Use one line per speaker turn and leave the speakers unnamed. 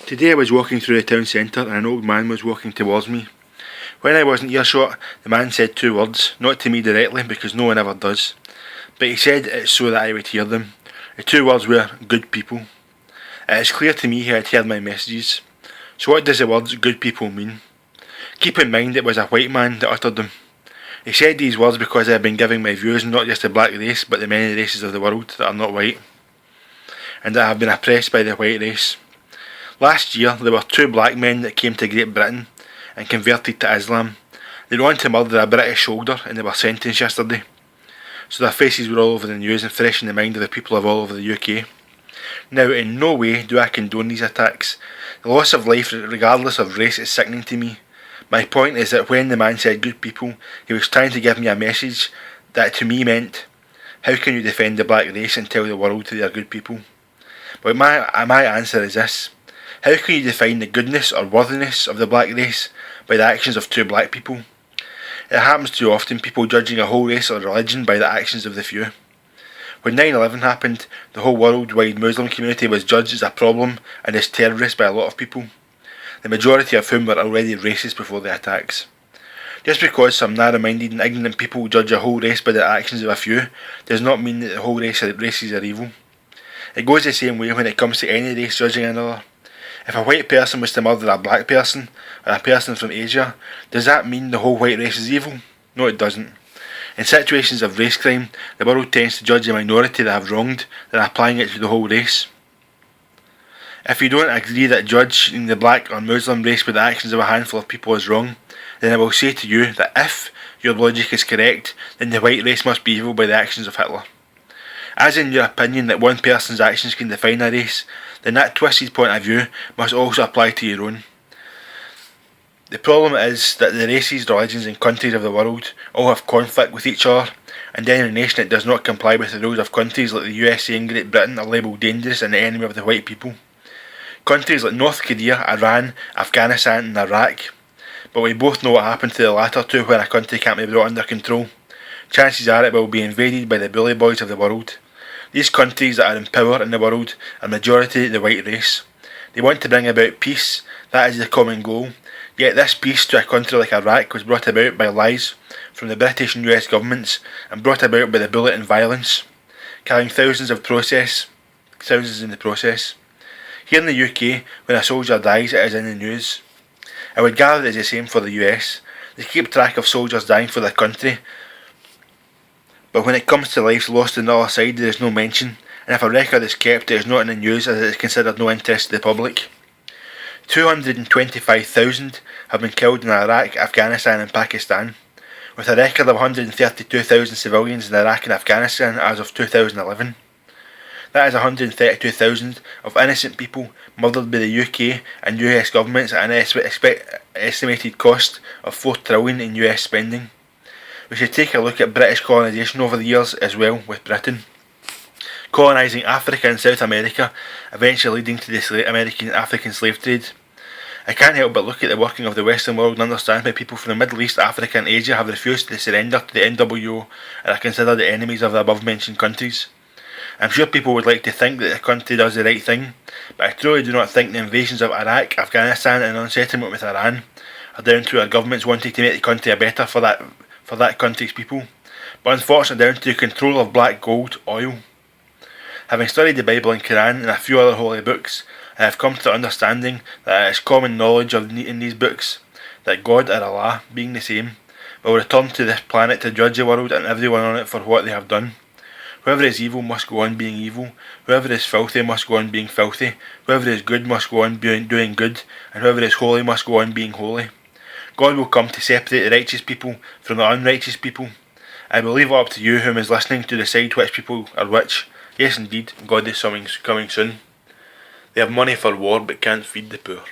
Today I was walking through the town centre and an old man was walking towards me. When I wasn't earshot, the man said two words, not to me directly because no one ever does, but he said it so that I would hear them. The two words were, good people. It is clear to me he had heard my messages. So what does the words good people mean? Keep in mind it was a white man that uttered them. He said these words because I have been giving my views not just the black race but the many races of the world that are not white, and that have been oppressed by the white race. Last year there were two black men that came to Great Britain and converted to Islam. They went on to murder a British soldier and they were sentenced yesterday. So their faces were all over the news and fresh in the mind of the people of all over the UK. Now in no way do I condone these attacks. The loss of life regardless of race is sickening to me. My point is that when the man said good people, he was trying to give me a message that to me meant, how can you defend the black race and tell the world they are good people? But my answer is this. How can you define the goodness or worthiness of the black race by the actions of two black people? It happens too often, people judging a whole race or religion by the actions of the few. When 9/11 happened, the whole worldwide Muslim community was judged as a problem and as terrorists by a lot of people, the majority of whom were already racist before the attacks. Just because some narrow-minded and ignorant people judge a whole race by the actions of a few does not mean that the whole races are evil. It goes the same way when it comes to any race judging another. If a white person was to murder a black person, or a person from Asia, does that mean the whole white race is evil? No, it doesn't. In situations of race crime, the world tends to judge a minority that have wronged, than applying it to the whole race. If you don't agree that judging the black or Muslim race by the actions of a handful of people is wrong, then I will say to you that if your logic is correct, then the white race must be evil by the actions of Hitler. As in your opinion that one person's actions can define a race, then that twisted point of view must also apply to your own. The problem is that the races, religions and countries of the world all have conflict with each other, and then a nation that does not comply with the rules of countries like the USA and Great Britain are labelled dangerous and the enemy of the white people. Countries like North Korea, Iran, Afghanistan and Iraq, but we both know what happened to the latter two when a country can't be brought under control. Chances are it will be invaded by the bully boys of the world. These countries that are in power in the world are majority the white race. They want to bring about peace, that is the common goal. Yet this peace to a country like Iraq was brought about by lies from the British and US governments and brought about by the bullet and violence, killing thousands in the process. Here in the UK, when a soldier dies it is in the news. I would gather it is the same for the US. They keep track of soldiers dying for their country, but when it comes to lives lost on the other side there is no mention, and if a record is kept it is not in the news as it is considered no interest to the public. 225,000 have been killed in Iraq, Afghanistan and Pakistan, with a record of 132,000 civilians in Iraq and Afghanistan as of 2011. That is 132,000 of innocent people murdered by the UK and US governments at an estimated cost of $4 trillion in US spending. We should take a look at British colonisation over the years as well with Britain. Colonising Africa and South America, eventually leading to the American African slave trade. I can't help but look at the working of the Western world and understand why people from the Middle East, Africa and Asia have refused to surrender to the NWO and are considered the enemies of the above mentioned countries. I'm sure people would like to think that the country does the right thing, but I truly do not think the invasions of Iraq, Afghanistan and unsettlement with Iran are down to our governments wanting to make the country better for that country's people, but unfortunately down to control of black gold, oil. Having studied the Bible and Quran and a few other holy books, I have come to the understanding that it is common knowledge in these books that God or Allah, being the same, will return to this planet to judge the world and everyone on it for what they have done. Whoever is evil must go on being evil, whoever is filthy must go on being filthy, whoever is good must go on doing good, and whoever is holy must go on being holy. God will come to separate the righteous people from the unrighteous people. I will leave it up to you whom is listening to decide which people are which. Yes indeed, God is coming soon. They have money for war but can't feed the poor.